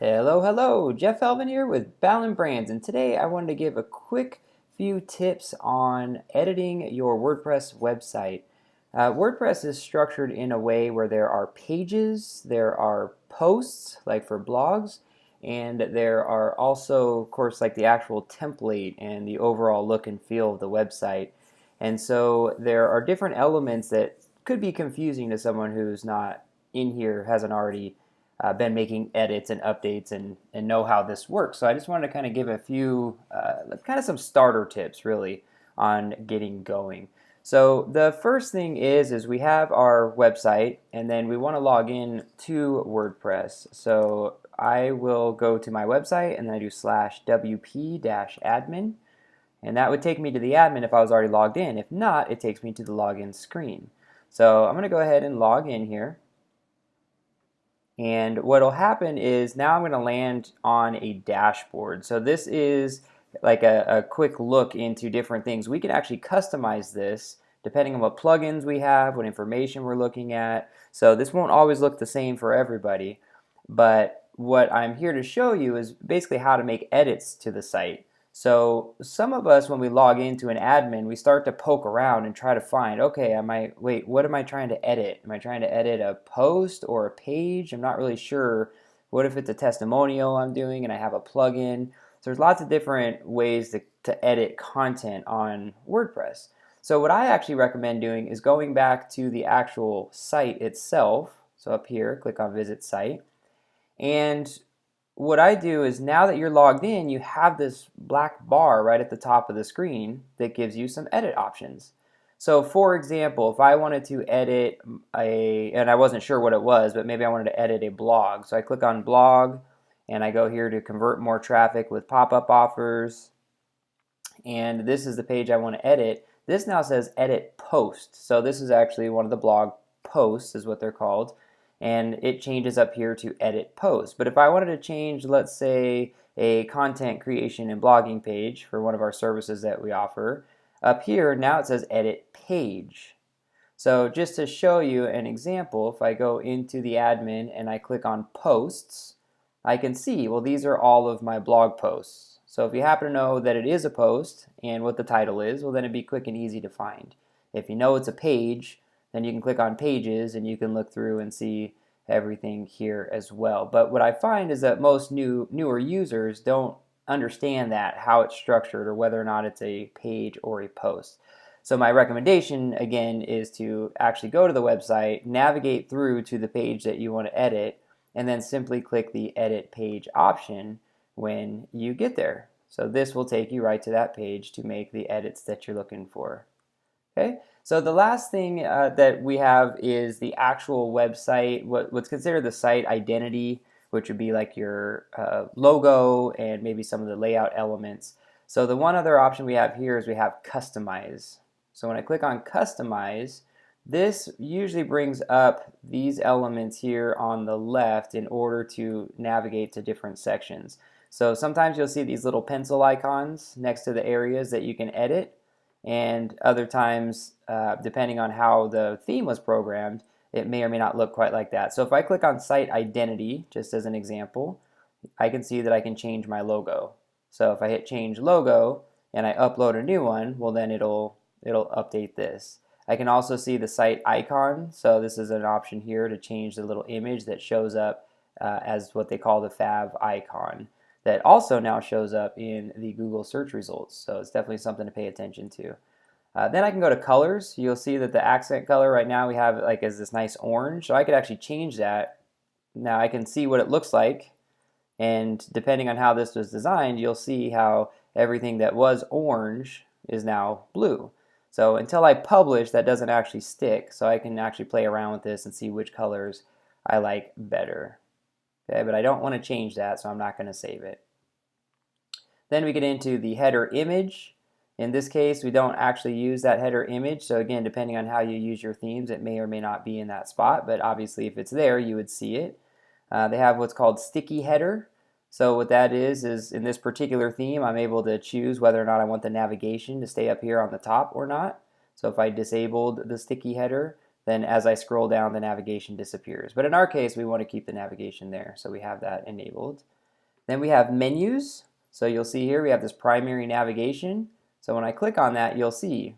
Hello, hello, Jeff Elvin here with Ballen Brands, and today I wanted to give a quick few tips on editing your WordPress website. WordPress is structured in a way where there are pages, there are posts, like for blogs, and there are also, of course, like the actual template and the overall look and feel of the website. And so there are different elements that could be confusing to someone who's not in here, hasn't already been making edits and updates and know how this works. So I just wanted to kind of give a few, kind of some starter tips really on getting going. So the first thing is we have our website and then we want to log in to WordPress. So I will go to my website and then I do /wp-admin, and that would take me to the admin if I was already logged in. If not, it takes me to the login screen. So I'm going to go ahead and log in here. And what will happen is now I'm going to land on a dashboard. So this is like a quick look into different things. We can actually customize this depending on what plugins we have, what information we're looking at. So this won't always look the same for everybody. But what I'm here to show you is basically how to make edits to the site. So some of us, when we log into an admin, we start to poke around and try to find, okay, wait, what am I trying to edit? Am I trying to edit a post or a page? I'm not really sure. What if it's a testimonial I'm doing and I have a plugin? So there's lots of different ways to edit content on WordPress. So what I actually recommend doing is going back to the actual site itself. So up here, click on Visit Site. And what I do is now that you're logged in, you have this black bar right at the top of the screen that gives you some edit options. So for example, if I wanted to edit and I wasn't sure what it was, but maybe I wanted to edit a blog. So I click on blog and I go here to convert more traffic with pop-up offers. And this is the page I want to edit. This now says edit post. So this is actually one of the blog posts is what they're called. And it changes up here to edit post. But if I wanted to change, let's say, a content creation and blogging page for one of our services that we offer, up here now it says edit page. So just to show you an example, if I go into the admin and I click on posts, I can see, well, these are all of my blog posts. So if you happen to know that it is a post and what the title is, well, then it'd be quick and easy to find. If you know it's a page, then you can click on pages and you can look through and see everything here as well. But what I find is that most newer users don't understand that, how it's structured or whether or not it's a page or a post. So my recommendation again is to actually go to the website, navigate through to the page that you want to edit, and then simply click the edit page option when you get there. So this will take you right to that page to make the edits that you're looking for. Okay, so the last thing that we have is the actual website, what's considered the site identity, which would be like your logo and maybe some of the layout elements. So the one other option we have here is we have customize. So when I click on customize, this usually brings up these elements here on the left in order to navigate to different sections. So sometimes you'll see these little pencil icons next to the areas that you can edit. And other times, depending on how the theme was programmed, it may or may not look quite like that. So if I click on site identity, just as an example, I can see that I can change my logo. So if I hit change logo and I upload a new one, well then it'll update this. I can also see the site icon. So this is an option here to change the little image that shows up as what they call the fav icon. That also now shows up in the Google search results. So it's definitely something to pay attention to. Then I can go to colors. You'll see that the accent color right now we have like is this nice orange. So I could actually change that. Now I can see what it looks like. And depending on how this was designed, you'll see how everything that was orange is now blue. So until I publish, that doesn't actually stick. So I can actually play around with this and see which colors I like better. Okay, but I don't want to change that, so I'm not going to save it. Then we get into the header image. In this case, we don't actually use that header image. So again, depending on how you use your themes, it may or may not be in that spot. But obviously, if it's there, you would see it. They have what's called sticky header. So what that is in this particular theme, I'm able to choose whether or not I want the navigation to stay up here on the top or not. So if I disabled the sticky header, then as I scroll down, the navigation disappears. But in our case, we want to keep the navigation there, so we have that enabled. Then we have menus. So you'll see here we have this primary navigation. So when I click on that, you'll see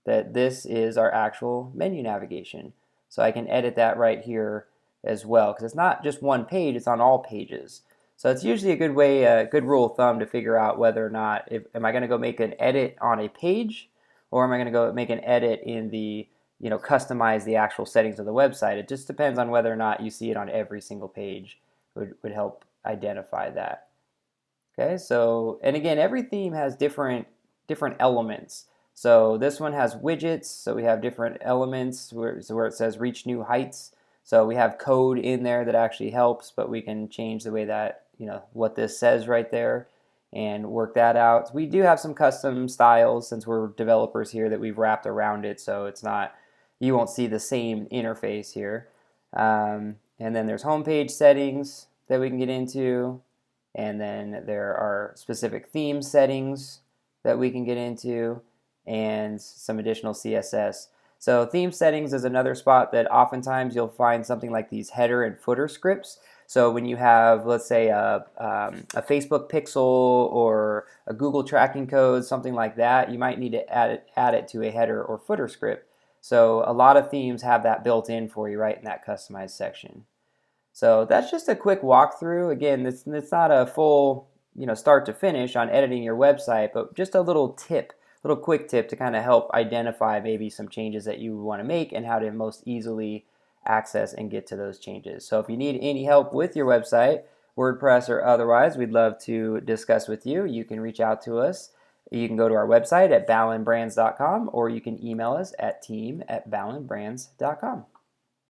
that this is our actual menu navigation. So I can edit that right here as well, because it's not just one page, it's on all pages. So it's usually a good way, a good rule of thumb to figure out whether or not, am I going to go make an edit on a page, or am I going to go make an edit in the, customize the actual settings of the website. It just depends on whether or not you see it on every single page. Would help identify that. Okay, so, and again, every theme has different elements. So this one has widgets, so we have different elements where it says reach new heights. So we have code in there that actually helps, but we can change the way that, what this says right there and work that out. We do have some custom styles since we're developers here that we've wrapped around it, so it's not, you won't see the same interface here. And then there's homepage settings that we can get into. And then there are specific theme settings that we can get into and some additional CSS. So theme settings is another spot that oftentimes you'll find something like these header and footer scripts. So when you have, let's say, a Facebook pixel or a Google tracking code, something like that, you might need to add it to a header or footer script. So a lot of themes have that built in for you right in that customized section. So that's just a quick walkthrough. Again, it's not a full start to finish on editing your website, but just a little quick tip to kind of help identify maybe some changes that you want to make and how to most easily access and get to those changes. So if you need any help with your website, WordPress or otherwise, we'd love to discuss with you. You can reach out to us. You can go to our website at ballenbrands.com, or you can email us at team@ballenbrands.com.